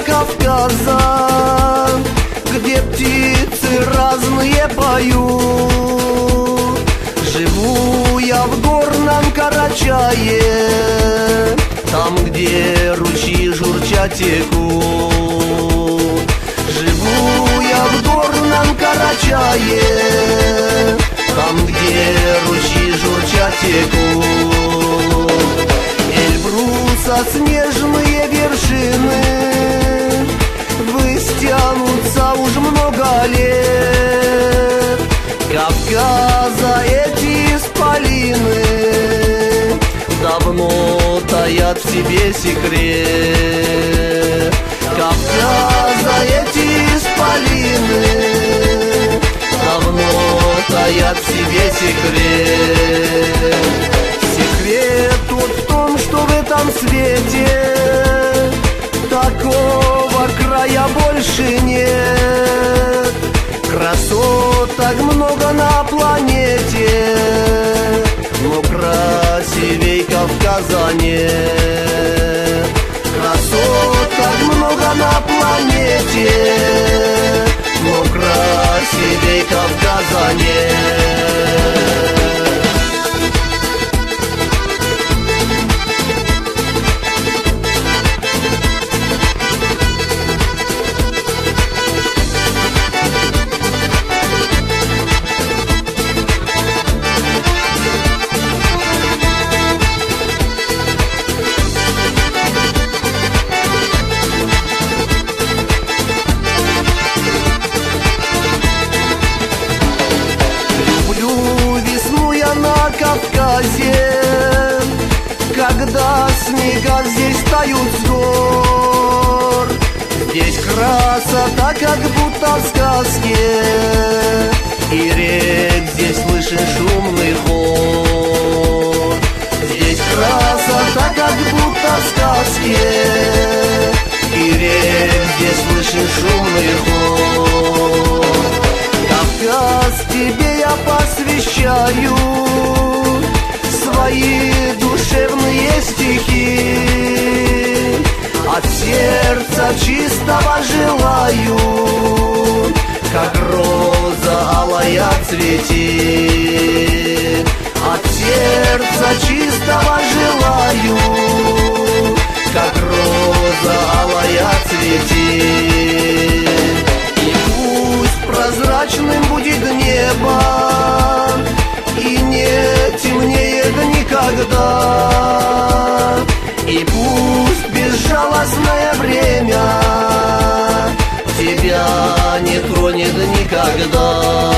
Кавказа, где птицы разные поют. Живу я в горном Карачае, там, где ручьи журча текут. Живу я в горном Карачае, там, где ручьи журча текут. Эльбруса снежные вершины выстянутся уж много лет. Кавказа эти исполины давно таят в себе секрет. Кавказа эти исполины давно таят в себе секрет. Секрет вот в том, что в этом свете такого края больше нет. Красоток много на планете, но красивей Кавказа нет. Красоток много на планете, но красивей Кавказа нет. Кавказе, когда снега здесь тают с гор. Здесь красота, как будто в сказке, и рек здесь слышен шумный хор. Здесь красота, как будто в сказке, и рек здесь слышен шумный хор. Кавказ, тебе я посвящаю свои душевные стихи. От сердца чистого желаю, как роза алая цвети. От сердца чистого желаю, как роза алая цвети. И пусть прозрачным будет небо, и не темнеет никогда. И пусть безжалостное время тебя не тронет никогда.